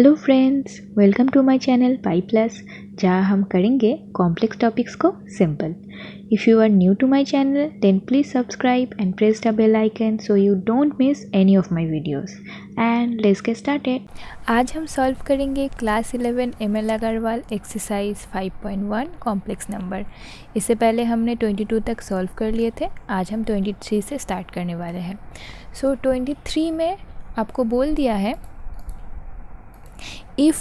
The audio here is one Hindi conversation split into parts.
Hello friends, welcome to my channel pi plus, जहाँ हम करेंगे कॉम्प्लेक्स टॉपिक्स को सिंपल। If you are new to my channel then please subscribe and press the bell icon so you don't miss any of my videos and let's get started. आज हम सॉल्व करेंगे class 11 M L. Agarwal exercise 5.1 complex number. इससे पहले हमने 22 तक सॉल्व कर लिए थे। आज हम 23 से स्टार्ट करने वाले हैं। सो 23 में आपको बोल दिया है if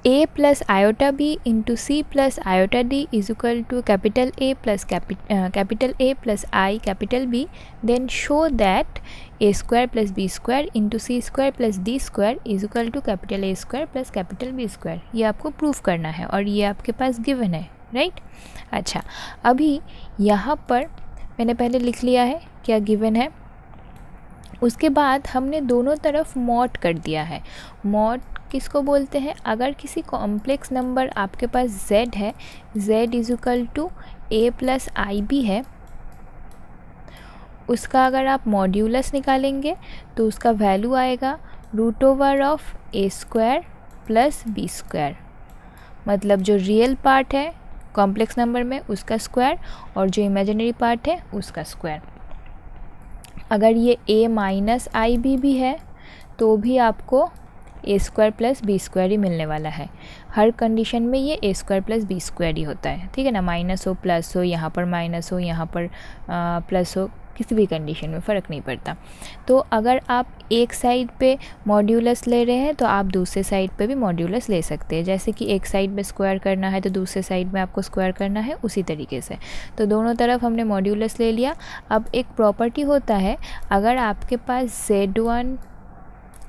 a plus iota b into c plus iota d is equal to capital A plus capital A plus I capital B, then show that a square plus b square into c square plus d square is equal to capital A square plus capital B square। ये आपको प्रूफ करना है और ये आपके पास गिवन है, राइट। अच्छा, अभी यहाँ पर मैंने पहले लिख लिया है क्या गिवन है। उसके बाद हमने दोनों तरफ मॉड कर दिया है। मॉड किसको बोलते हैं? अगर किसी कॉम्प्लेक्स नंबर आपके पास z है, z is equal to a plus i b है, उसका अगर आप मॉड्यूलस निकालेंगे तो उसका वैल्यू आएगा root over of a square plus B square. मतलब जो रियल पार्ट है कॉम्प्लेक्स नंबर में उसका स्क्वायर और जो इमेजिनरी पार्ट है उसका स्क्वायर। अगर ये a माइनस आई बी भी है तो भी आपको ए स्क्वायर प्लस बी स्क्वायर ही मिलने वाला है। हर कंडीशन में ये ए स्क्वायर प्लस बी स्क्वायर ही होता है, ठीक है ना। माइनस हो प्लस हो, यहाँ पर माइनस हो यहाँ पर प्लस हो, किसी भी कंडीशन में फ़र्क नहीं पड़ता। तो अगर आप एक साइड पे मॉड्यूलस ले रहे हैं तो आप दूसरे साइड पे भी मॉड्यूलस ले सकते हैं। जैसे कि एक साइड में स्क्वायर करना है तो दूसरे साइड में आपको स्क्वायर करना है, उसी तरीके से। तो दोनों तरफ हमने मॉड्यूलस ले लिया। अब एक प्रॉपर्टी होता है, अगर आपके पास Z1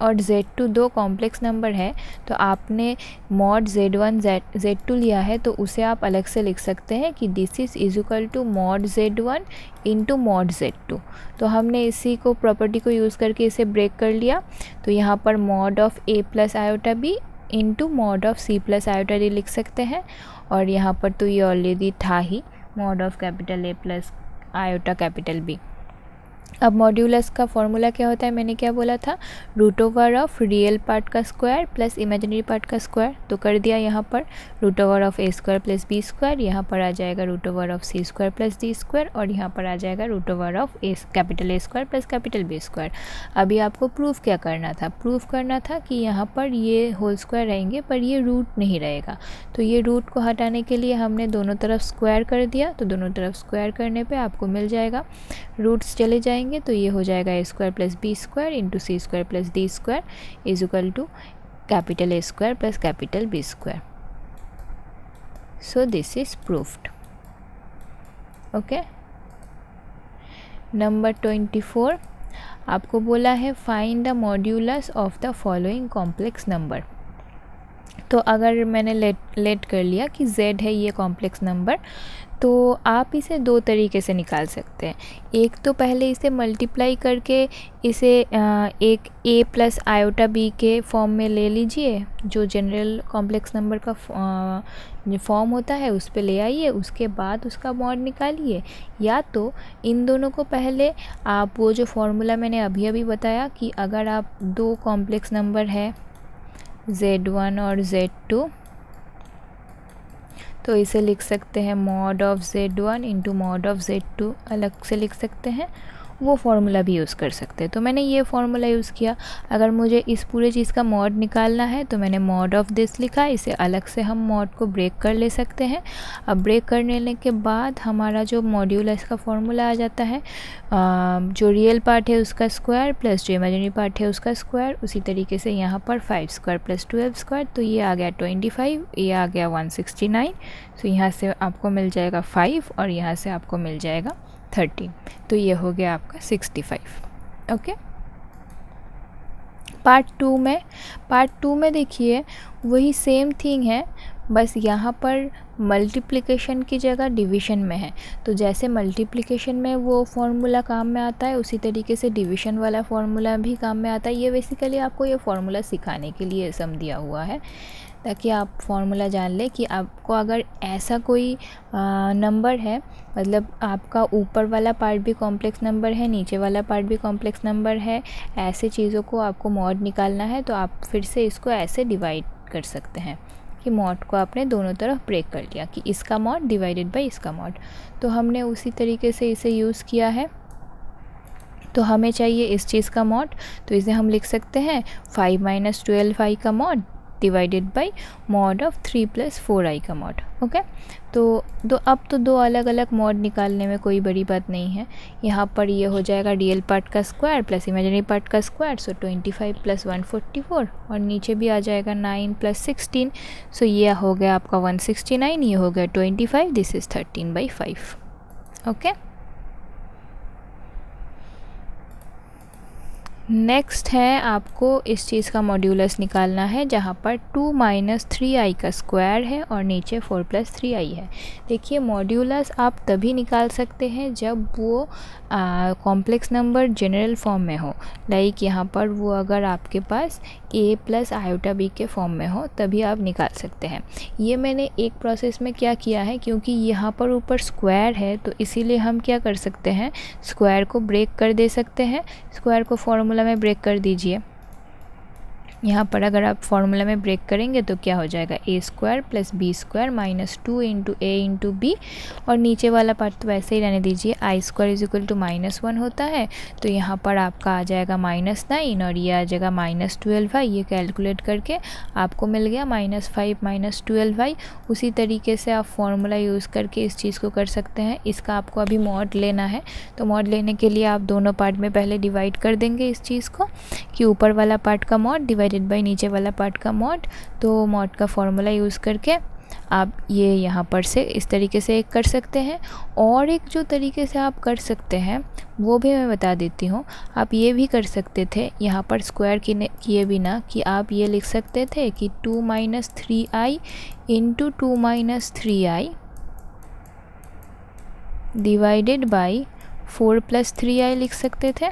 और Z2 दो कॉम्प्लेक्स नंबर है तो आपने मॉड Z1 Z2 लिया है तो उसे आप अलग से लिख सकते हैं कि this is equal to mod Z1 into mod Z2। तो हमने इसी को प्रॉपर्टी को यूज़ करके इसे ब्रेक कर लिया। तो यहाँ पर mod of A plus iota b into mod of C plus iota d लिख सकते हैं। और यहाँ पर तो ये ऑलरेडी था ही, mod of capital A plus iota capital B। अब मॉड्यूलस का फॉर्मूला क्या होता है, मैंने क्या बोला था, root over of real part का स्क्वायर प्लस इमेजिनरी पार्ट का स्क्वायर। तो कर दिया यहाँ पर root over of A square plus B square, यहाँ पर आ जाएगा root over of C square plus D square और यहाँ पर आ जाएगा root over of capital A square plus capital B square. अभी आपको प्रूफ क्या करना था? प्रूफ करना था कि यहाँ पर ये होल स्क्वायर रहेंगे पर ये रूट नहीं रहेगा। तो ये रूट को हटाने के लिए हमने दोनों तरफ स्क्वायर कर दिया। तो दोनों तरफ स्क्वायर करने पर आपको मिल जाएगा, रूट्स चले जाएंगे तो ये हो जाएगा A square plus B square into C square plus D square is equal to capital A square plus capital B square. So this is proofed. Okay, number 24 आपको बोला है find the modulus of the following complex number. तो अगर मैंने लेट कर लिया कि z है ये कॉम्प्लेक्स नंबर, तो आप इसे दो तरीके से निकाल सकते हैं। एक तो पहले इसे मल्टीप्लाई करके इसे एक a प्लस आयोटा b के फॉर्म में ले लीजिए, जो जनरल कॉम्प्लेक्स नंबर का फॉर्म होता है उस पे ले आइए, उसके बाद उसका मॉड निकालिए। या तो इन दोनों को पहले आप वो जो फॉर्मूला मैंने अभी अभी बताया कि अगर आप दो कॉम्प्लेक्स नंबर है Z1 और Z2 तो इसे लिख सकते हैं mod of Z1 into mod of Z2, अलग से लिख सकते हैं। वो फार्मूला भी यूज़ कर सकते हैं। तो मैंने ये फार्मूला यूज़ किया। अगर मुझे इस पूरे चीज़ का मॉड निकालना है तो मैंने मॉड ऑफ दिस लिखा। इसे अलग से हम मॉड को ब्रेक कर ले सकते हैं। अब ब्रेक कर लेने के बाद हमारा जो मॉड्यूलस का फार्मूला आ जाता है, जो रियल पार्ट है उसका स्क्वायर प्लस जो इमेजिनरी पार्ट है उसका स्क्वायर। उसी तरीके से यहाँ पर 5 स्क्वायर प्लस 12 स्क्वायर, तो ये आ गया 25, ये आ गया 169। तो यहाँ से आपको मिल जाएगा 5 और यहाँ से आपको मिल जाएगा 30। तो ये हो गया आपका 65। ओके, पार्ट टू में देखिए वही सेम थिंग है, बस यहाँ पर मल्टीप्लिकेशन की जगह डिवीज़न में है। तो जैसे मल्टीप्लिकेशन में वो फार्मूला काम में आता है, उसी तरीके से डिवीज़न वाला फार्मूला भी काम में आता है। ये बेसिकली आपको ये फार्मूला सिखाने के लिए सम दिया हुआ है, ताकि आप फार्मूला जान लें कि आपको अगर ऐसा कोई नंबर है, मतलब आपका ऊपर वाला पार्ट भी कॉम्प्लेक्स नंबर है, नीचे वाला पार्ट भी कॉम्प्लेक्स नंबर है, ऐसे चीज़ों को आपको मॉड निकालना है, तो आप फिर से इसको ऐसे डिवाइड कर सकते हैं कि मॉड को आपने दोनों तरफ ब्रेक कर लिया कि इसका मॉड डिवाइडेड बाय इसका मॉड। तो हमने उसी तरीके से इसे यूज़ किया है। तो हमें चाहिए इस चीज़ का मॉड, तो इसे हम लिख सकते हैं 5 - 12i का mod divided by mod of 3 + 4i का मॉड। ओके, तो अब तो दो अलग अलग मॉड निकालने में कोई बड़ी बात नहीं है। यहाँ पर ये हो जाएगा रियल पार्ट का स्क्वायर प्लस इमेजिनरी पार्ट का स्क्वायर, सो 25 + 144, और नीचे भी आ जाएगा 9 + 16, सो ये हो गया आपका 169, ये हो गया 25, दिस इज़ 13/5। ओके, नेक्स्ट है आपको इस चीज़ का मॉड्यूलस निकालना है, जहाँ पर 2 - 3i का स्क्वायर है और नीचे 4 + 3i है। देखिए, मॉड्यूलस आप तभी निकाल सकते हैं जब वो कॉम्प्लेक्स नंबर जनरल फॉर्म में हो, लाइक यहाँ पर वो अगर आपके पास a + i b के फॉर्म में हो, तभी आप निकाल सकते हैं। ये मैंने एक प्रोसेस में क्या किया है, क्योंकि यहाँ पर ऊपर स्क्वायर है, तो इसीलिए हम क्या कर सकते हैं, स्क्वायर को ब्रेक कर दे सकते हैं। स्क्वायर को फॉर्मूला में ब्रेक कर दीजिए। यहाँ पर अगर आप फॉर्मूला में ब्रेक करेंगे तो क्या हो जाएगा, a² + b² - 2 × a × b, और नीचे वाला पार्ट तो वैसे ही रहने दीजिए। i² = -1 होता है, तो यहाँ पर आपका आ जाएगा -9 और ये आ जाएगा -12i। ये कैलकुलेट करके आपको मिल गया -5 - 12i। उसी तरीके से आप फॉर्मूला यूज़ करके इस चीज़ को कर सकते हैं। इसका आपको अभी मॉड लेना है, तो मॉड लेने के लिए आप दोनों पार्ट में पहले डिवाइड कर देंगे इस चीज़ को, कि ऊपर वाला पार्ट का मॉड डिवाइडेड बाय नीचे वाला पार्ट का मॉड। तो मॉड का फॉर्मूला यूज़ करके आप ये यहाँ पर से इस तरीके से एक कर सकते हैं। और एक जो तरीके से आप कर सकते हैं वो भी मैं बता देती हूँ। आप ये भी कर सकते थे, यहाँ पर स्क्वायर किए बिना, कि आप ये लिख सकते थे कि 2 - 3i × 2 - 3i divided by 4 + 3i लिख सकते थे।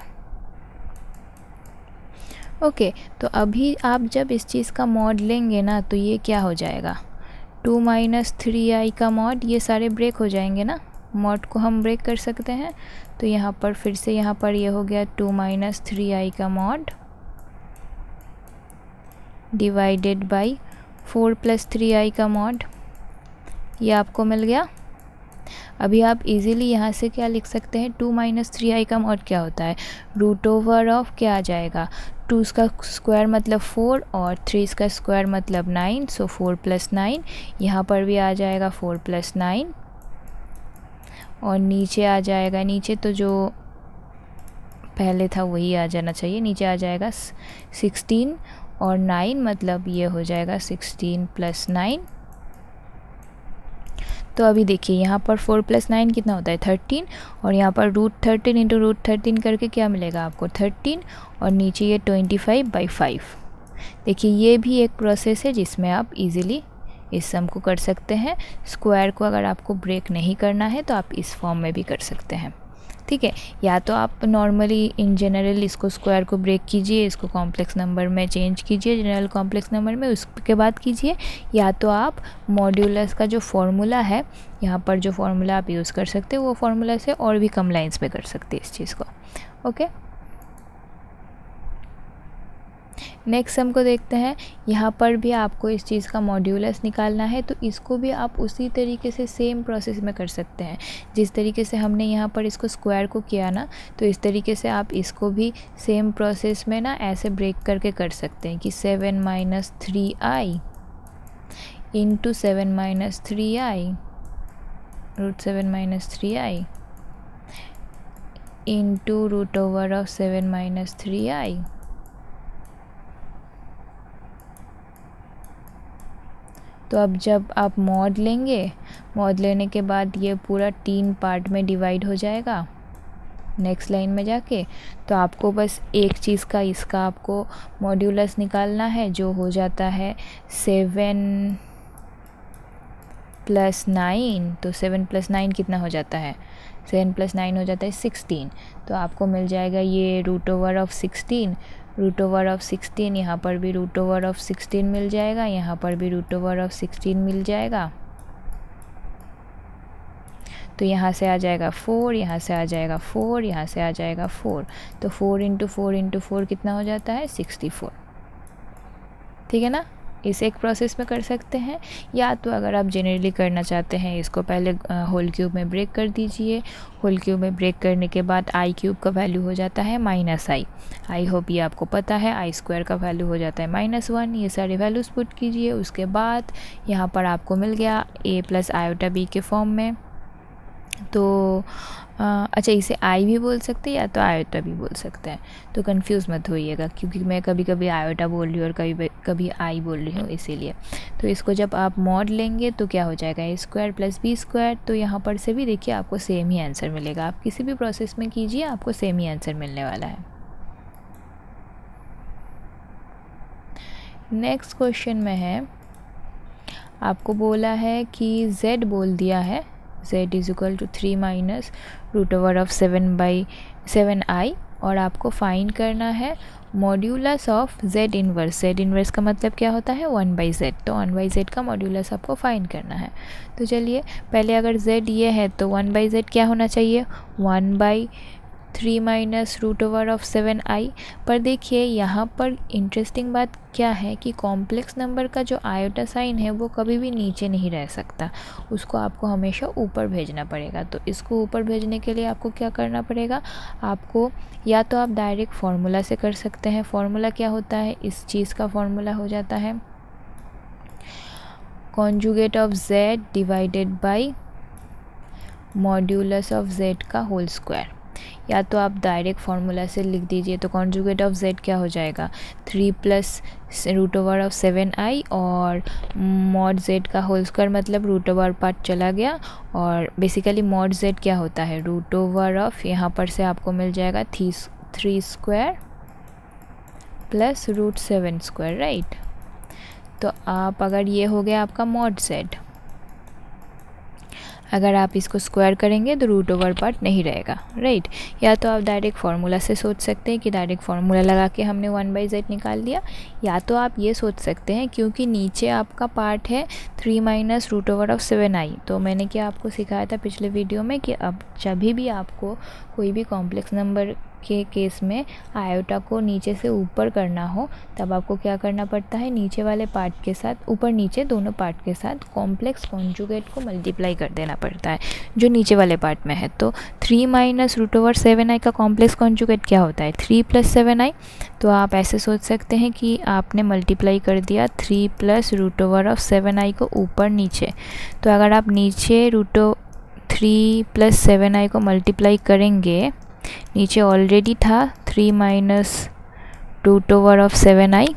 ओके, तो अभी आप जब इस चीज़ का मॉड लेंगे ना, तो ये क्या हो जाएगा, 2 - 3i का मॉड, ये सारे ब्रेक हो जाएंगे ना, मॉड को हम ब्रेक कर सकते हैं। तो यहाँ पर फिर से यहाँ पर ये हो गया 2 - 3i का मॉड डिवाइडेड बाय 4 + 3i का मॉड, ये आपको मिल गया। अभी आप इजीली यहाँ से क्या लिख सकते हैं, 2 - 3i का मॉड क्या होता है, √ऑफ क्या आ जाएगा, 2 का स्क्वायर मतलब 4 और 3 का स्क्वायर मतलब 9, सो 4 + 9, यहाँ पर भी आ जाएगा 4 + 9, और नीचे आ जाएगा, नीचे तो जो पहले था वही आ जाना चाहिए, नीचे आ जाएगा 16 और 9, मतलब ये हो जाएगा 16 + 9। तो अभी देखिए, यहाँ पर 4 + 9 कितना होता है, 13, और यहाँ पर √13 × √13 करके क्या मिलेगा आपको, 13, और नीचे ये 25/5। देखिए, ये भी एक प्रोसेस है जिसमें आप इजीली इस सम को कर सकते हैं। स्क्वायर को अगर आपको ब्रेक नहीं करना है तो आप इस फॉर्म में भी कर सकते हैं, ठीक है। या तो आप नॉर्मली इन जनरल इसको स्क्वायर को ब्रेक कीजिए, इसको कॉम्प्लेक्स नंबर में चेंज कीजिए, जनरल कॉम्प्लेक्स नंबर में, उसके बाद कीजिए। या तो आप मॉड्यूलस का जो फॉर्मूला है, यहाँ पर जो फॉर्मूला आप यूज़ कर सकते हैं, वो फॉर्मूला से और भी कम लाइंस में कर सकते हैं इस चीज़ को। ओके, नेक्स्ट सम को देखते हैं। यहाँ पर भी आपको इस चीज़ का मॉड्यूलस निकालना है, तो इसको भी आप उसी तरीके से सेम प्रोसेस में कर सकते हैं। जिस तरीके से हमने यहाँ पर इसको स्क्वायर को किया ना, तो इस तरीके से आप इसको भी सेम प्रोसेस में ना ऐसे ब्रेक करके कर सकते हैं कि 7 - 3i × 7 - 3i √7 - 3i × √7 - 3i। तो अब जब आप मॉड लेंगे, मॉड लेने के बाद ये पूरा 3 पार्ट में डिवाइड हो जाएगा नेक्स्ट लाइन में जाके। तो आपको बस एक चीज़ का, इसका आपको मॉड्यूलस निकालना है, जो हो जाता है 7 प्लस 9, तो 7 + 9 कितना हो जाता है? 7 + 9 हो जाता है 16। तो आपको मिल जाएगा ये √16। √16, यहाँ पर भी √16 मिल जाएगा, यहाँ पर भी √16 मिल जाएगा। तो यहाँ से आ जाएगा 4, यहाँ से आ जाएगा 4, यहाँ से आ जाएगा 4। तो 4 × 4 × 4 कितना हो जाता है? 64। ठीक है ना? इस एक प्रोसेस में कर सकते हैं, या तो अगर आप जनरली करना चाहते हैं इसको पहले होल क्यूब में ब्रेक कर दीजिए। होल क्यूब में ब्रेक करने के बाद i³ का वैल्यू हो जाता है -i। आई होप ये आपको पता है। i² का वैल्यू हो जाता है -1। ये सारे वैल्यूज़ पुट कीजिए। उसके बाद यहाँ पर आपको मिल गया a + iB के फॉर्म में। तो अच्छा, इसे आई भी बोल सकते हैं या तो आयोटा भी बोल सकते हैं, तो कंफ्यूज मत होइएगा, क्योंकि मैं कभी कभी आयोटा बोल रही हूँ और कभी आई बोल रही हूँ, इसीलिए। तो इसको जब आप मॉड लेंगे तो क्या हो जाएगा? a² + b²। तो यहाँ पर से भी देखिए आपको सेम ही आंसर मिलेगा। आप किसी भी प्रोसेस में कीजिए, आपको सेम ही आंसर मिलने वाला है। नेक्स्ट क्वेश्चन में है, आपको बोला है कि z बोल दिया है, z = 3 - √7/7i, और आपको फाइंड करना है modulus of z inverse. z inverse का मतलब क्या होता है? 1/z। तो 1/z का मॉड्यूलस आपको फाइंड करना है। तो चलिए, पहले अगर z ये है तो 1/z क्या होना चाहिए? 1/3 - √7i। पर देखिए यहाँ पर इंटरेस्टिंग बात क्या है कि कॉम्प्लेक्स नंबर का जो आयोटा साइन है वो कभी भी नीचे नहीं रह सकता, उसको आपको हमेशा ऊपर भेजना पड़ेगा। तो इसको ऊपर भेजने के लिए आपको क्या करना पड़ेगा? आपको या तो आप डायरेक्ट फार्मूला से कर सकते हैं। फार्मूला क्या होता है? इस चीज़ का फार्मूला हो जाता है conjugate of z divided by modulus of z का होल स्क्वायर। या तो आप डायरेक्ट फार्मूला से लिख दीजिए। तो कॉन्जुगेट ऑफ z क्या हो जाएगा? 3 + √7i, और मॉड z का होल स्क्वायर मतलब √ पार्ट चला गया, और बेसिकली मॉड z क्या होता है? √ यहाँ पर से आपको मिल जाएगा 3² + √7², राइट। तो आप अगर ये हो गया आपका मॉड z, अगर आप इसको स्क्वायर करेंगे तो √ पार्ट नहीं रहेगा, राइट। या तो आप डायरेक्ट फार्मूला से सोच सकते हैं कि डायरेक्ट फार्मूला लगा के हमने 1/z निकाल दिया, या तो आप ये सोच सकते हैं क्योंकि नीचे आपका पार्ट है 3 - √7i। तो मैंने क्या आपको सिखाया था पिछले वीडियो में कि अब जब भी आपको कोई भी कॉम्प्लेक्स नंबर के केस में आयोटा को नीचे से ऊपर करना हो, तब आपको क्या करना पड़ता है? नीचे वाले पार्ट के साथ, ऊपर नीचे दोनों पार्ट के साथ कॉम्प्लेक्स कॉन्जुगेट को मल्टीप्लाई कर देना पड़ता है जो नीचे वाले पार्ट में है। तो 3 - √7i का कॉम्प्लेक्स कॉन्जुगेट क्या होता है? 3 + 7i। तो आप ऐसे सोच सकते हैं कि आपने मल्टीप्लाई कर दिया 3 + √7i को ऊपर नीचे। तो अगर आप नीचे 3 + 7i को मल्टीप्लाई करेंगे, नीचे ऑलरेडी था 3 - √7i,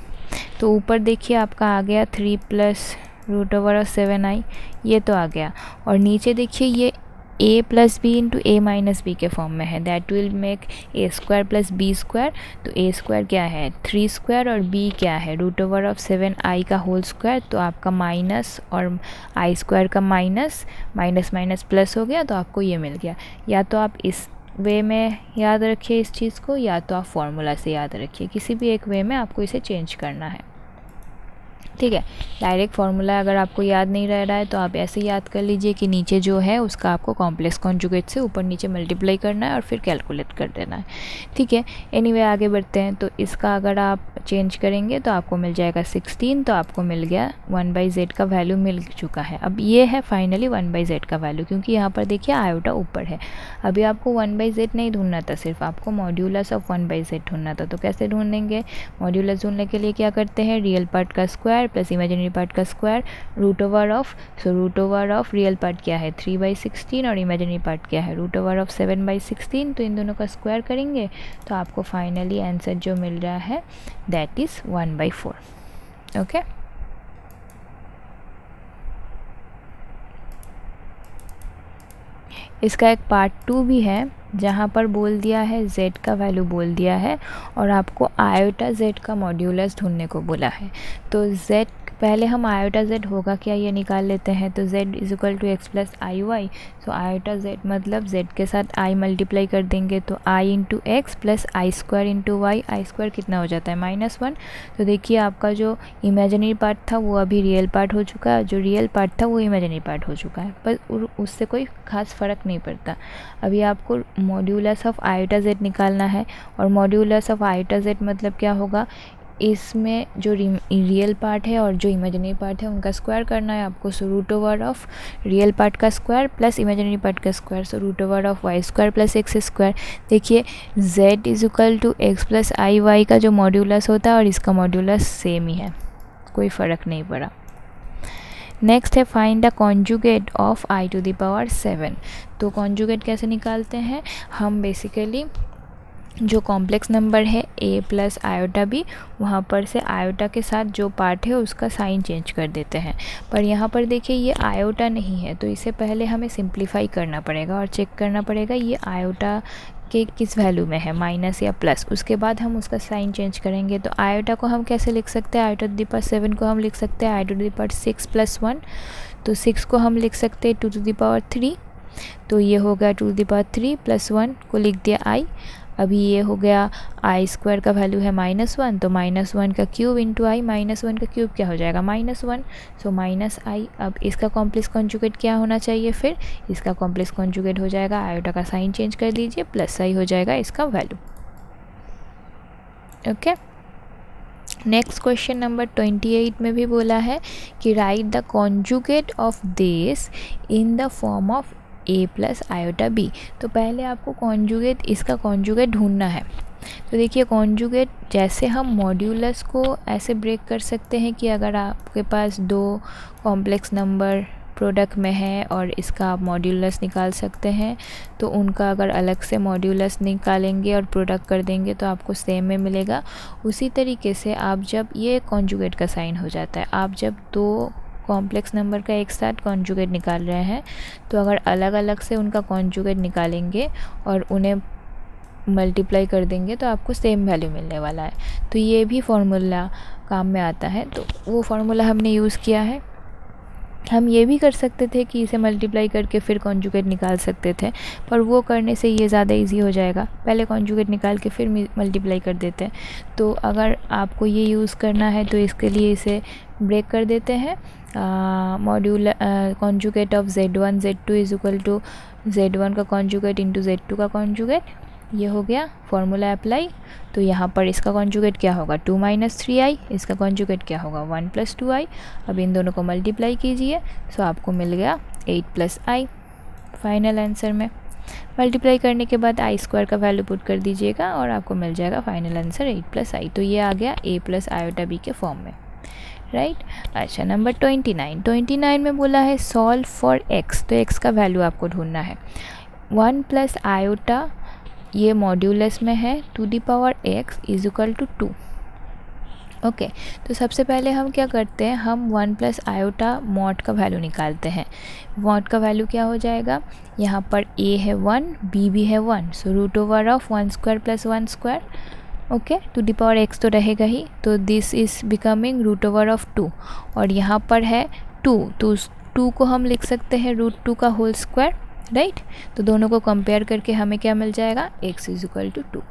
तो ऊपर देखिए आपका आ गया 3 + √7i, ये तो आ गया। और नीचे देखिए ये a + b × a - b के फॉर्म में है, that will make a² + b²। तो a² क्या है? 3² और b क्या है? √7i का होल स्क्वायर। तो आपका माइनस और i² का माइनस प्लस हो गया, तो आपको ये मिल गया। या तो आप इस वे में याद रखिए इस चीज़ को, या तो आप फार्मूला से याद रखिए, किसी भी एक वे में आपको इसे चेंज करना है, ठीक है। डायरेक्ट फार्मूला अगर आपको याद नहीं रह रहा है तो आप ऐसे याद कर लीजिए कि नीचे जो है उसका आपको कॉम्प्लेक्स कॉन्जुगेट से ऊपर नीचे मल्टीप्लाई करना है और फिर कैलकुलेट कर देना है, ठीक है। एनीवे आगे बढ़ते हैं। तो इसका अगर आप चेंज करेंगे तो आपको मिल जाएगा 16। तो आपको मिल गया 1/z का वैल्यू मिल चुका है। अब ये है फाइनली 1/z का वैल्यू, क्योंकि यहाँ पर देखिए आयोटा ऊपर है। अभी आपको 1/z नहीं ढूंढना था, सिर्फ आपको मॉड्यूलस ऑफ 1/z ढूंढना था। तो कैसे ढूंढेंगे? मॉड्यूलस ढूंढने के लिए क्या करते हैं? रियल पार्ट का स्क्वायर प्लस इमेजिनरी पार्ट का स्क्वायर √। ऑफ रियल पार्ट क्या है? 3/16, और इमेजिनरी पार्ट क्या है? √7/16। तो इन दोनों का स्क्वायर करेंगे तो आपको फाइनली आंसर जो मिल रहा है दैट इज़ 1/4, ओके। इसका एक पार्ट 2 भी है जहाँ पर बोल दिया है z का वैल्यू बोल दिया है और आपको आयोटा z का मॉड्यूलस ढूंढने को बोला है। तो z पहले हम आयोटा जेड होगा क्या ये निकाल लेते हैं। तो z is equal to x plus i y. So iota z मतलब z के साथ i मल्टीप्लाई कर देंगे तो i into x plus I square into y. I square कितना हो जाता है -1। तो देखिए आपका जो इमेजिनरी पार्ट था वो अभी रियल पार्ट हो चुका है, जो रियल पार्ट था वो इमेजिनरी पार्ट हो चुका है, पर उससे कोई ख़ास फ़र्क नहीं पड़ता। अभी आपको मॉड्यूलस ऑफ आयोटा जेड निकालना है, और मॉड्यूलस ऑफ आयोटा जेड मतलब क्या होगा, इसमें जो रियल पार्ट है और जो इमेजिनरी पार्ट है उनका स्क्वायर करना है आपको। So root over of real part का स्क्वायर प्लस इमेजिनरी पार्ट का square, so root over of y square plus x square. देखिए z is equal to x plus i y का जो मॉड्यूलस होता है और इसका मॉड्यूलस सेम ही है, कोई फ़र्क नहीं पड़ा। नेक्स्ट है find the conjugate of i to the power 7। तो कॉन्जुगेट कैसे निकालते हैं, हम बेसिकली जो कॉम्प्लेक्स नंबर है a प्लस आयोटा b, वहाँ पर से आयोटा के साथ जो पार्ट है उसका साइन चेंज कर देते हैं। पर यहाँ पर देखिए ये आयोटा नहीं है, तो इसे पहले हमें सिंप्लीफाई करना पड़ेगा और चेक करना पड़ेगा ये आयोटा के किस वैल्यू में है, माइनस या प्लस, उसके बाद हम उसका साइन चेंज करेंगे। तो आयोटा को हम कैसे लिख सकते हैं, i टू द पावर 7 को हम लिख सकते हैं i to the power 6 plus 1। तो 6 को हम लिख सकते हैं 2 टू द पावर 3, तो ये हो गया 2 टू द पावर 3 प्लस 1 को लिख दिया i। अभी ये हो गया आई स्क्वायर का वैल्यू है -1, तो -1 का क्यूब इंटू आई, -1 का क्यूब क्या हो जाएगा -1, सो माइनस आई। अब इसका कॉम्प्लेक्स कॉन्जुगेट क्या होना चाहिए, फिर इसका कॉम्प्लेक्स कॉन्जुगेट हो जाएगा, आयोटा का साइन चेंज कर दीजिए, प्लस आई हो जाएगा इसका value. Okay, next question number 28 में भी बोला है कि right the conjugate of this in the form of a plus iota b। तो पहले आपको कॉन्जुगेट, इसका कॉन्जुगेट ढूंढना है। तो देखिए कॉन्जुगेट, जैसे हम मॉड्यूलस को ऐसे ब्रेक कर सकते हैं कि अगर आपके पास दो कॉम्प्लेक्स नंबर प्रोडक्ट में है और इसका आप मॉड्यूलस निकाल सकते हैं, तो उनका अगर अलग से मॉड्यूलस निकालेंगे और प्रोडक्ट कर देंगे तो आपको सेम में मिलेगा। उसी तरीके से आप जब ये कॉन्जुगेट का साइन हो जाता है, आप जब दो कॉम्प्लेक्स नंबर का एक साथ कॉन्जुगेट निकाल रहे हैं, तो अगर अलग अलग से उनका कॉन्जुगेट निकालेंगे और उन्हें मल्टीप्लाई कर देंगे तो आपको सेम वैल्यू मिलने वाला है। तो ये भी फार्मूला काम में आता है, तो वो फार्मूला हमने यूज़ किया है। हम ये भी कर सकते थे कि इसे मल्टीप्लाई करके फिर कॉन्जुगेट निकाल सकते थे, पर वो करने से ये ज़्यादा इजी हो जाएगा, पहले कॉन्जुगेट निकाल के फिर मल्टीप्लाई कर देते हैं। तो अगर आपको ये यूज़ करना है तो इसके लिए इसे ब्रेक कर देते हैं। Module conjugate of z1 z2 is equal to z1 का कॉन्जुगेट इंटू z2 का कॉन्जुगेट, ये हो गया फॉर्मूला अप्लाई। तो यहाँ पर इसका कॉन्जुगेट क्या होगा 2 - 3i, इसका कॉन्जुगेट क्या होगा 1 + 2i। अब इन दोनों को मल्टीप्लाई कीजिए, सो आपको मिल गया 8 + i। फाइनल आंसर में मल्टीप्लाई करने के बाद आई स्क्वायर का वैल्यू पुट कर दीजिएगा और आपको मिल जाएगा फाइनल आंसर 8 + i। तो ये आ गया a प्लस आयोटा b के फॉर्म में, राइट। अच्छा, नंबर 29 में बोला है सॉल्व फॉर x। तो x का वैल्यू आपको ढूंढना है। 1 + आयोटा ये मॉड्यूलस में है, to the power x is equal to 2। Okay, तो सबसे पहले हम क्या करते हैं, हम 1 + आयोटा मॉड का वैल्यू निकालते हैं। मॉड का वैल्यू क्या हो जाएगा, यहाँ पर a है 1, b भी है 1, so root over of 1² + 1²। Okay, to the power x तो रहेगा ही, तो this is becoming root over of 2, और यहाँ पर है 2, तो 2 को हम लिख सकते हैं √2 का होल स्क्वायर, राइट। तो दोनों को कंपेयर करके हमें क्या मिल जाएगा, x is equal to 2।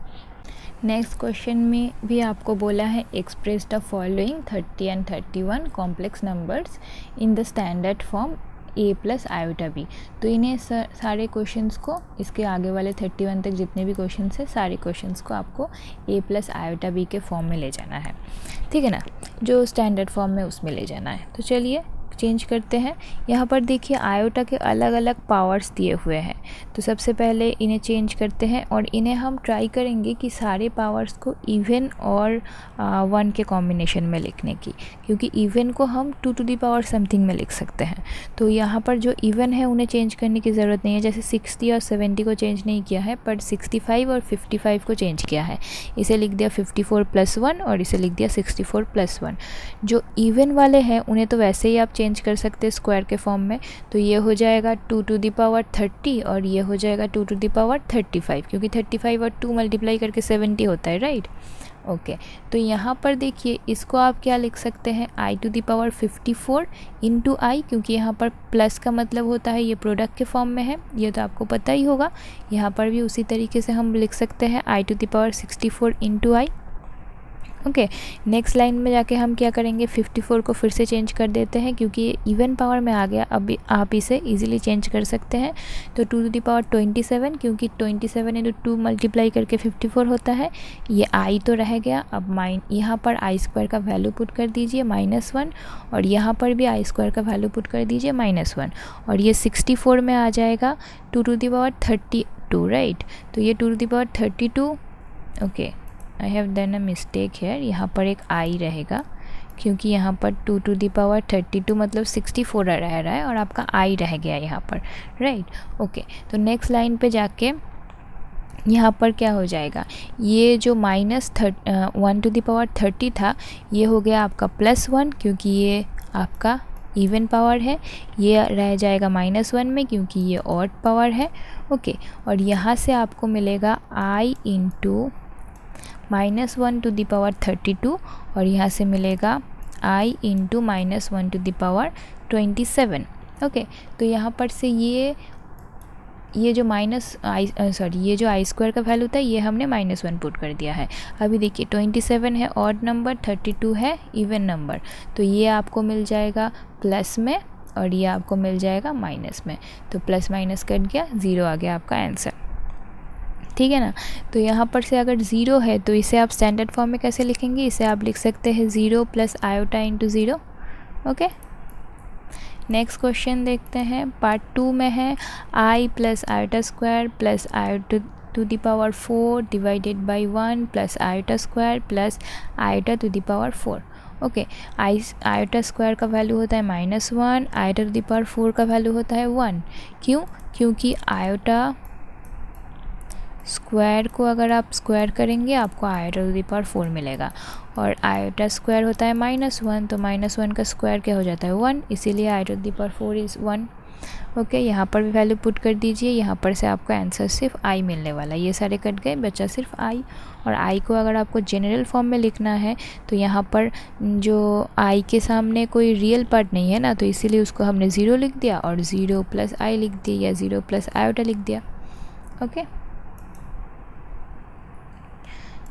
Next question में भी आपको बोला है express the following 30 and 31 complex numbers in the standard form a plus iota b। तो इन्हें सारे क्वेश्चंस को, इसके आगे वाले 31 तक जितने भी क्वेश्चंस हैं, सारे क्वेश्चंस को आपको a प्लस आयोटा b के फॉर्म में ले जाना है, ठीक है ना, जो स्टैंडर्ड फॉर्म में उसमें ले जाना है। तो चलिए चेंज करते हैं। यहाँ पर देखिए आयोटा के अलग अलग पावर्स दिए हुए हैं, तो सबसे पहले इन्हें चेंज करते हैं और इन्हें हम ट्राई करेंगे कि सारे पावर्स को इवन और 1 के कॉम्बिनेशन में लिखने की, क्योंकि इवन को हम 2 टू द पावर समथिंग में लिख सकते हैं। तो यहाँ पर जो इवन है उन्हें चेंज करने की ज़रूरत नहीं है, जैसे 60 और 70 को चेंज नहीं किया है, पर 65 और 55 को चेंज किया है। इसे लिख दिया 54 + 1 और इसे लिख दिया 64 + 1। जो इवन वाले हैं उन्हें तो वैसे ही आप चेंज कर सकते हैं स्क्वायर के फॉर्म में, तो ये हो जाएगा 2 टू द पावर 30 और ये हो जाएगा 2 टू द पावर 35, क्योंकि 35 और 2 मल्टीप्लाई करके 70 होता है, राइट। ओके, तो यहाँ पर देखिए इसको आप क्या लिख सकते हैं, I to the power 54 into आई, क्योंकि यहाँ पर प्लस का मतलब होता है ये प्रोडक्ट के फॉर्म में है, ये तो आपको पता ही होगा। यहाँ पर भी उसी तरीके से हम लिख सकते हैं I to the power 64 into I. Okay, next line में जाके हम क्या करेंगे, 54 को फिर से चेंज कर देते हैं क्योंकि ये इवन पावर में आ गया। अब आप इसे इजीली चेंज कर सकते हैं, तो 2 टू द पावर 27, क्योंकि 27 इंटू 2 मल्टीप्लाई करके 54 होता है। ये आई तो रह गया, अब यहाँ पर आई स्क्वायर का वैल्यू पुट कर दीजिए -1, और यहाँ पर भी आई स्क्वायर का वैल्यू पुट कर दीजिए -1, और ये 64 में आ जाएगा 2 टू द पावर 32, राइट। तो ये 2 to the power 32, okay, I have done a mistake here, यहाँ पर एक आई रहेगा क्योंकि यहाँ पर 2 टू दी पावर 32 मतलब 64 रह रहा है और आपका आई रह गया यहाँ पर, राइट। ओके, तो नेक्स्ट लाइन पे जाके यहाँ पर क्या हो जाएगा, ये जो -1 टू दी पावर 30 था ये हो गया आपका +1, क्योंकि ये आपका इवन पावर है। ये रह जाएगा -1 में क्योंकि ये ऑड पावर है। ओके, और यहाँ से आपको मिलेगा i into -1 to the power 32, और यहाँ से मिलेगा i into -1 to the power 27। Okay, तो यहाँ पर से ये जो ये जो आई स्क्वायर का वैल्यू था ये हमने -1 पुट कर दिया है। अभी देखिए 27 है ऑड नंबर, 32 है इवन नंबर, तो ये आपको मिल जाएगा प्लस में और ये आपको मिल जाएगा माइनस में, तो प्लस माइनस कट गया, 0 आ गया आपका आंसर, ठीक है ना। तो यहाँ पर से अगर 0 है तो इसे आप स्टैंडर्ड फॉर्म में कैसे लिखेंगे, इसे आप लिख सकते हैं 0 plus iota into 0। Okay, next question देखते हैं, पार्ट 2 में है I plus iota square plus iota to the power 4 divided by 1 plus iota square plus iota to the power 4। Okay, iota square का वैल्यू होता है -1, आयोटा टू द पावर 4 का वैल्यू होता है 1। क्यों? क्योंकि आयोटा स्क्वायर को अगर आप स्क्वायर करेंगे आपको आयोटा टू द पावर 4 मिलेगा, और आयोटा स्क्वायर होता है -1, तो -1 का स्क्वायर क्या हो जाता है 1, इसीलिए iota to the power 4 is 1। Okay, यहाँ पर भी वैल्यू पुट कर दीजिए, यहाँ पर से आपका आंसर सिर्फ आई मिलने वाला है, ये सारे कट गए, बचा सिर्फ आई। और आई को अगर आपको जनरल फॉर्म में लिखना है तो यहाँ पर जो आई के सामने कोई रियल पार्ट नहीं है ना, तो इसीलिए उसको हमने 0 लिख दिया और 0 प्लस आई लिख दिया या 0 प्लस आयोटा लिख दिया। ओके,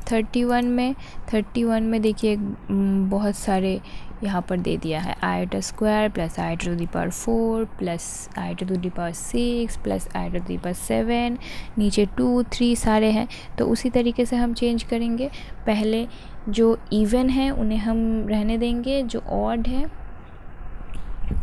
31 में देखिए बहुत सारे यहाँ पर दे दिया है, iota square plus iota to the power 4 plus iota to the power 6 plus iota to the power 7, नीचे 2 3 सारे हैं, तो उसी तरीके से हम चेंज करेंगे। पहले जो इवन है उन्हें हम रहने देंगे, जो ऑड है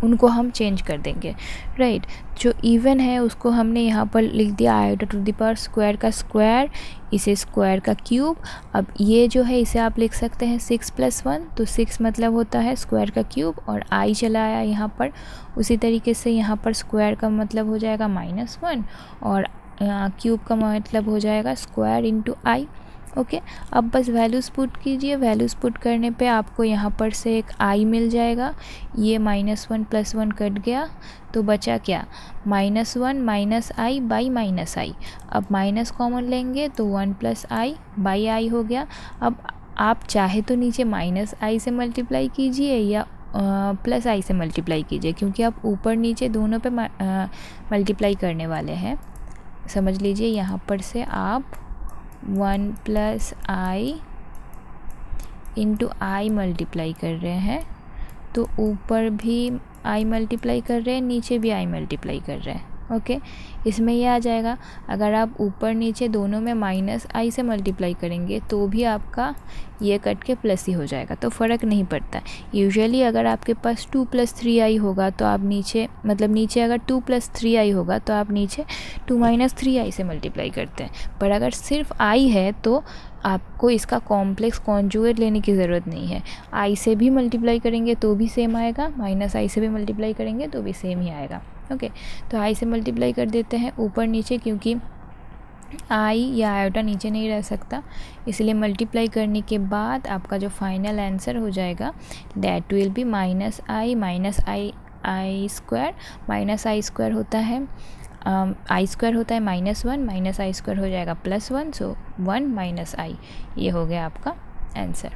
उनको हम चेंज कर देंगे, राइट। जो इवन है उसको हमने यहाँ पर लिख दिया iota to the power square का स्क्वायर, इसे स्क्वायर का क्यूब। अब ये जो है इसे आप लिख सकते हैं 6 + 1, तो 6 मतलब होता है स्क्वायर का क्यूब, और आई चला आया यहाँ पर। उसी तरीके से यहाँ पर स्क्वायर का मतलब हो जाएगा -1 और क्यूब का मतलब हो जाएगा स्क्वायर इंटू आई। ओके, अब बस वैल्यूज़ पुट कीजिए, वैल्यूज़ पुट करने पे आपको यहाँ पर से एक आई मिल जाएगा, ये -1 + 1 कट गया, तो बचा क्या, -1 माइनस आई बाई माइनस आई। अब माइनस कॉमन लेंगे तो 1 + आई बाई आई हो गया। अब आप चाहे तो नीचे -i से मल्टीप्लाई कीजिए या +i से मल्टीप्लाई कीजिए, क्योंकि आप ऊपर नीचे दोनों पे मल्टीप्लाई करने वाले हैं। समझ लीजिए यहाँ पर से आप 1 + i इंटू आई मल्टीप्लाई कर रहे हैं, तो ऊपर भी आई मल्टीप्लाई कर रहे हैं, नीचे भी आई मल्टीप्लाई कर रहे हैं। ओके, इसमें ये आ जाएगा, अगर आप ऊपर नीचे दोनों में -i से मल्टीप्लाई करेंगे तो भी आपका ये कट के प्लस ही हो जाएगा, तो फ़र्क नहीं पड़ता। यूजुअली अगर आपके पास 2 + 3i होगा तो आप नीचे अगर 2 + 3i होगा तो आप नीचे 2 - 3i से मल्टीप्लाई करते हैं, पर अगर सिर्फ i है तो आपको इसका कॉम्प्लेक्स कॉन्जुगेट लेने की ज़रूरत नहीं है। i से भी मल्टीप्लाई करेंगे तो भी सेम आएगा, -i से भी मल्टीप्लाई करेंगे तो भी सेम ही आएगा। ओके, तो i से मल्टीप्लाई कर देते हैं ऊपर नीचे, क्योंकि i या आयोटा नीचे नहीं रह सकता, इसलिए मल्टीप्लाई करने के बाद आपका जो फाइनल आंसर हो जाएगा that will be -i minus I square. -i square होता है आई स्क्वायर होता है -1, -i स्क्वायर हो जाएगा +1, सो 1 - i, ये हो गया आपका आंसर।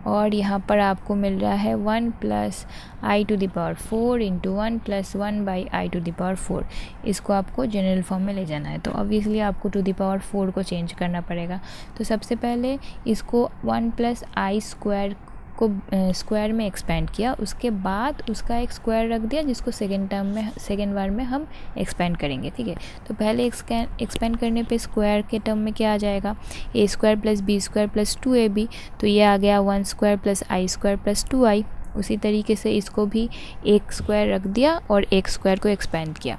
और यहाँ पर आपको मिल रहा है 1 plus i to the power 4 into 1 plus 1 by i to the power 4। इसको आपको जनरल फॉर्म में ले जाना है, तो ऑब्वियसली आपको टू द पावर 4 को चेंज करना पड़ेगा। तो सबसे पहले इसको 1 प्लस आई स्क्वायर को स्क्वायर में एक्सपेंड किया, उसके बाद उसका एक स्क्वायर रख दिया जिसको सेकेंड बार में हम एक्सपेंड करेंगे, ठीक है। तो पहले एक्सपेंड करने पे स्क्वायर के टर्म में क्या आ जाएगा, A square plus B square plus 2ab, तो ये आ गया 1 स्क्वायर प्लस आई स्क्वायर प्लस 2i। उसी तरीके से इसको भी एक स्क्वायर रख दिया और एक स्क्वायर को एक्सपेंड किया,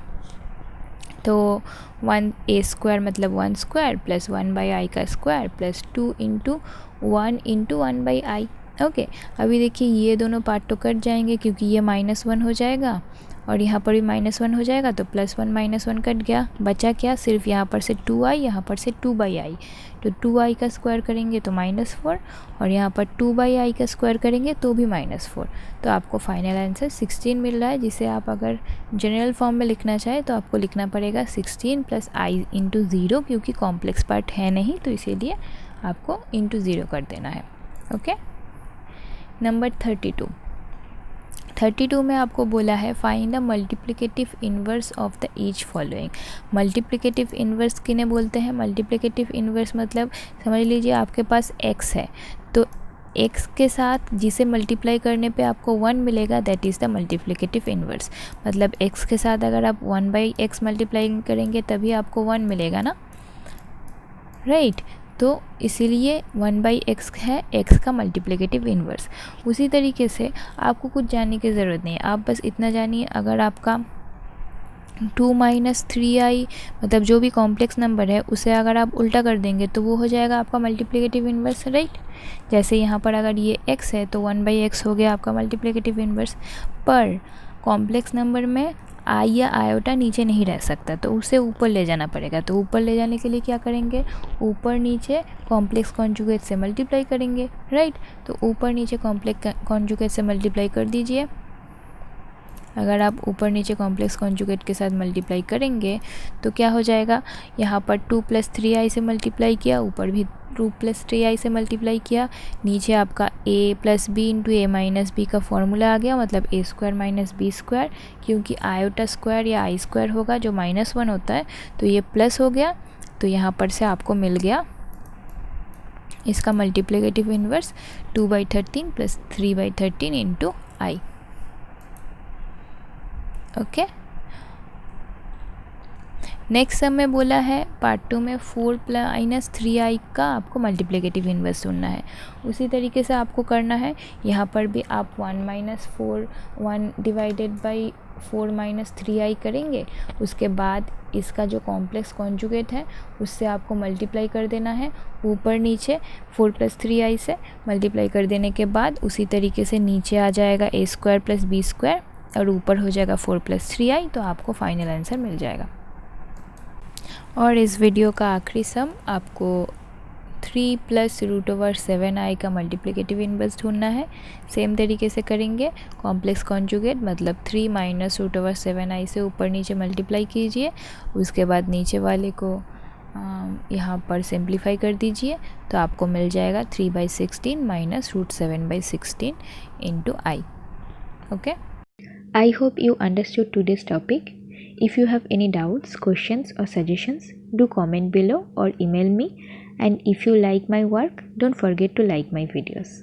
तो 1 ए स्क्वायर मतलब 1 स्क्वायर प्लस 1 बाई आई का square plus 2 into 1 by I. Okay, अभी देखिए ये दोनों पार्ट तो कट जाएंगे क्योंकि ये -1 हो जाएगा और यहाँ पर भी -1 हो जाएगा, तो +1 -1 कट गया, बचा क्या, सिर्फ यहाँ पर से 2i, यहाँ पर से 2/i। तो 2i का स्क्वायर करेंगे तो -4 और यहाँ पर 2/i का स्क्वायर करेंगे तो भी -4। तो आपको फाइनल आंसर 16 मिल रहा है, जिसे आप अगर जनरल फॉर्म में लिखना चाहें तो आपको लिखना पड़ेगा 16 प्लस i इंटू 0, क्योंकि कॉम्प्लेक्स पार्ट है नहीं तो इसीलिए आपको इंटू 0 कर देना है। ओके, नंबर 32 में आपको बोला है find the multiplicative inverse of the each following. Multiplicative inverse किन्हें बोलते हैं, मल्टीप्लिकेटिव इन्वर्स मतलब समझ लीजिए आपके पास x है, तो x के साथ जिसे मल्टीप्लाई करने पे आपको 1 मिलेगा, that is the multiplicative inverse. मतलब x के साथ अगर आप 1/x मल्टीप्लाई करेंगे तभी आपको 1 मिलेगा ना, राइट। तो इसीलिए 1/x है x का मल्टीप्लिकेटिव इन्वर्स। उसी तरीके से आपको कुछ जानने की ज़रूरत नहीं है, आप बस इतना जानिए, अगर आपका 2 - 3i मतलब जो भी कॉम्प्लेक्स नंबर है उसे अगर आप उल्टा कर देंगे तो वो हो जाएगा आपका मल्टीप्लिकेटिव इन्वर्स, राइट। जैसे यहाँ पर अगर ये x है तो 1/x हो गया आपका मल्टीप्लिकेटिव इन्वर्स। पर कॉम्प्लेक्स नंबर में आई या आयोटा नीचे नहीं रह सकता, तो उसे ऊपर ले जाना पड़ेगा। तो ऊपर ले जाने के लिए क्या करेंगे, ऊपर नीचे कॉम्प्लेक्स कॉन्जुगेट से मल्टीप्लाई करेंगे, राइट। तो ऊपर नीचे कॉम्प्लेक्स कॉन्जुगेट से मल्टीप्लाई कर दीजिए। अगर आप ऊपर नीचे कॉम्प्लेक्स कॉन्जुगेट के साथ मल्टीप्लाई करेंगे तो क्या हो जाएगा, यहाँ पर 2 + 3i से मल्टीप्लाई किया, ऊपर भी 2 + 3i से मल्टीप्लाई किया, नीचे आपका a + b into a - b का फॉर्मूला आ गया, मतलब a square minus b square, क्योंकि आयोटा स्क्वायर या आई स्क्वायर होगा जो -1 होता है, तो ये प्लस हो गया। तो यहाँ पर से आपको मिल गया इसका multiplicative inverse 2/13 plus 3/13 into I. Okay, next सब में बोला है पार्ट 2 में 4 + 3i का आपको मल्टीप्लिकेटिव इन्वर्स ढूंढना है। उसी तरीके से आपको करना है, यहाँ पर भी आप 1 डिवाइडेड बाई 4 - 3i करेंगे, उसके बाद इसका जो कॉम्प्लेक्स कॉन्जुगेट है उससे आपको मल्टीप्लाई कर देना है, ऊपर नीचे 4 + 3i से मल्टीप्लाई कर देने के बाद उसी तरीके से नीचे आ जाएगा a square plus B square और ऊपर हो जाएगा 4 + 3i, तो आपको फाइनल आंसर मिल जाएगा। और इस वीडियो का आखिरी सम आपको 3 + √7i का मल्टीप्लिकेटिव इन्वर्स ढूंढना है। सेम तरीके से करेंगे, कॉम्प्लेक्स कॉन्जुगेट मतलब 3 - √7i से ऊपर नीचे मल्टीप्लाई कीजिए, उसके बाद नीचे वाले को यहाँ पर सिंप्लीफाई कर दीजिए, तो आपको मिल जाएगा 3/16 - √7/16 into I. Okay, I hope you understood today's topic. If you have any doubts, questions or suggestions, do comment below or email me. And if you like my work, don't forget to like my videos.